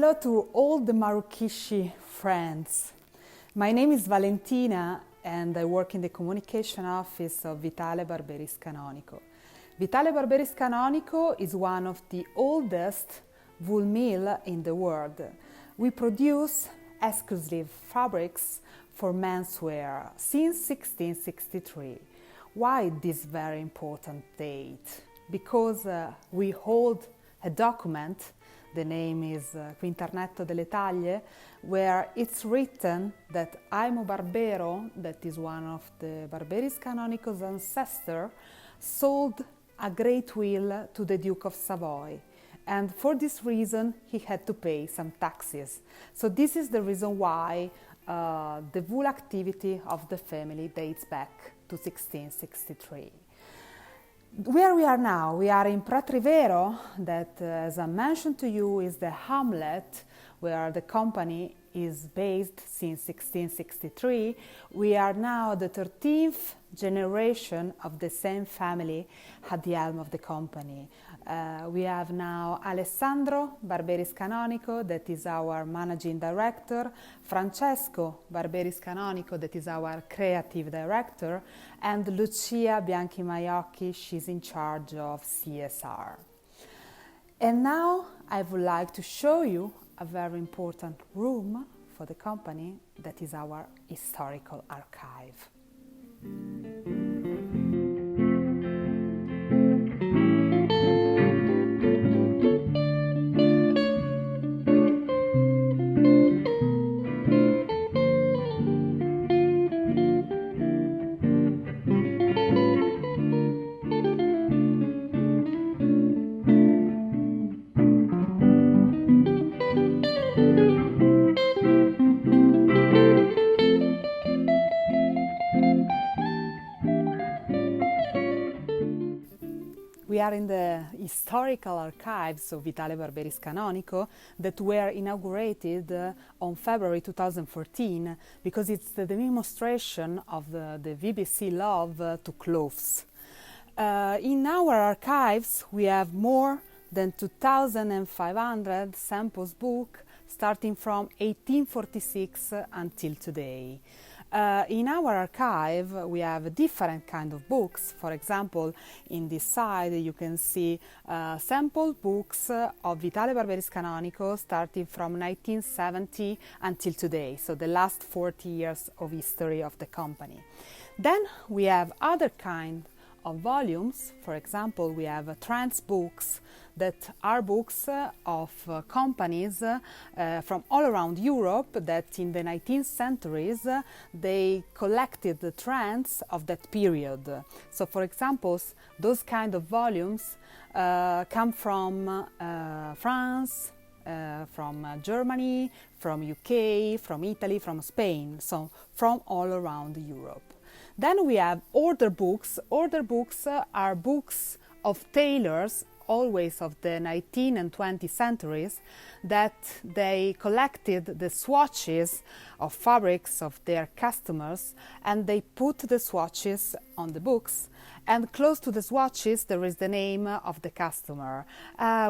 Hello to all the MARUKISHI friends. My name is Valentina and I work in the communication office of VITALE BARBERIS Canonico. VITALE BARBERIS Canonico is one of the oldest wool mill in the world. We produce exclusive fabrics for menswear since 1663. Why this very important date? Because we hold a document, the name is Quinternetto delle Taglie, where it's written that Aimo Barbero, that is one of the Barberis Canonico's ancestor, sold a great wheel to the Duke of Savoy. And for this reason, he had to pay some taxes. So this is the reason why the wool activity of the family dates back to 1663. Where we are now, we are in Pratrivero, that as I mentioned to you is the hamlet where the company is based since 1663. We are now the 13th generation of the same family at the helm of the company. We have now Alessandro Barberis Canonico, that is our managing director, Francesco Barberis Canonico, that is our creative director, and Lucia Bianchi Maiocchi, she's in charge of CSR. And now I would like to show you a very important room for the company, that is our historical archive. We are in the historical archives of Vitale Barberis Canonico that were inaugurated on February 2014 because it's the demonstration of the VBC love to clothes. In our archives we have more than 2,500 samples book starting from 1846 until today. In our archive we have different kind of books. For example, in this side you can see sample books of Vitale Barberis Canonico starting from 1970 until today, so the last 40 years of history of the company. Then we have other kind of volumes. For example, we have trends books that are books of companies from all around Europe that in the 19th centuries they collected the trends of that period. So for example, those kind of volumes come from France, from Germany, from UK, from Italy, from Spain, so from all around Europe. Then we have order books. Order books are books of tailors, always of the 19th and 20th centuries, that they collected the swatches of fabrics of their customers and they put the swatches on the books, and close to the swatches there is the name of the customer.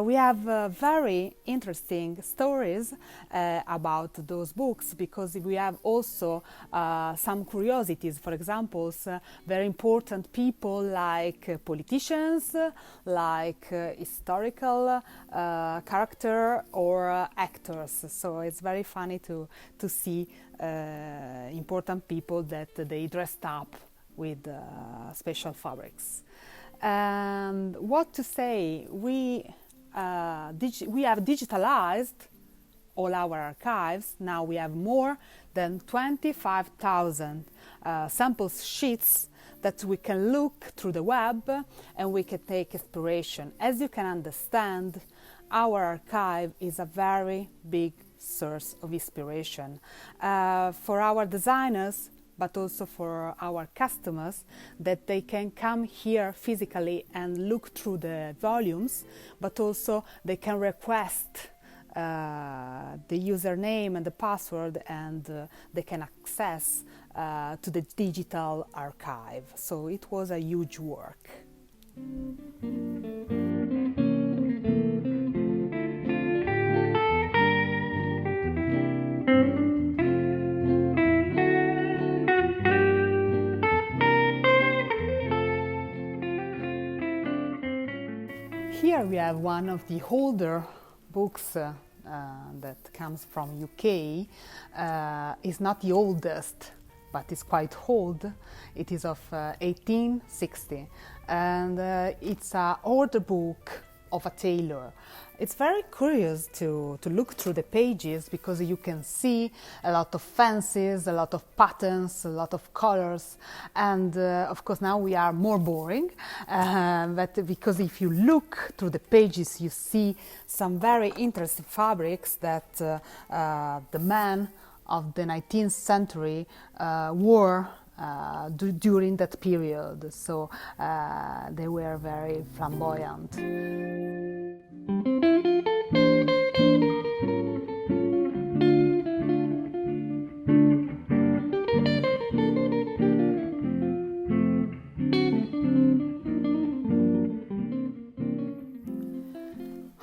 We have very interesting stories about those books because we have also some curiosities. For example, very important people like politicians, like historical character or actors. So it's very funny to see important people that they dressed up with special fabrics. And what to say, we have digitalized all our archives. Now we have more than 25,000 sample sheets that we can look through the web and we can take inspiration. As you can understand, our archive is a very big source of inspiration for our designers, but also for our customers, that they can come here physically and look through the volumes, but also they can request the username and the password, and they can access to the digital archive. So it was a huge work. Here we have one of the older books that comes from UK. It's not the oldest, but it's quite old. It is of 1860, and it's an order book of a tailor. It's very curious to look through the pages because you can see a lot of fancies, a lot of patterns, a lot of colors, and of course now we are more boring, but because if you look through the pages you see some very interesting fabrics that the men of the 19th century wore during that period, so they were very flamboyant.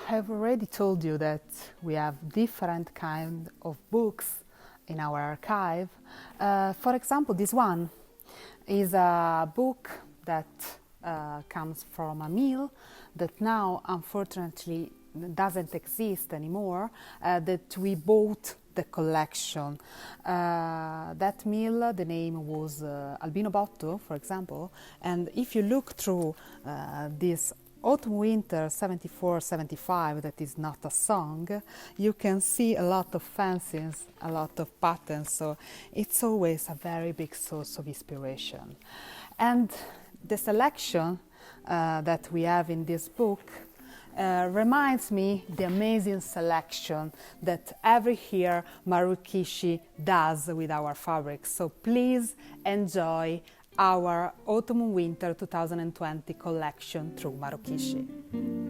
I've already told you that we have different kind of books in our archive. For example, this one is a book that comes from a mill that now unfortunately doesn't exist anymore, that we bought the collection. That mill, the name was Albino Botto, for example, and if you look through this Autumn-Winter 74-75, that is not a song, you can see a lot of fancies, a lot of patterns, so it's always a very big source of inspiration. And the selection that we have in this book reminds me the amazing selection that every year MARUKISHI does with our fabrics. So please enjoy our Autumn-Winter 2020 collection through MARUKISHI.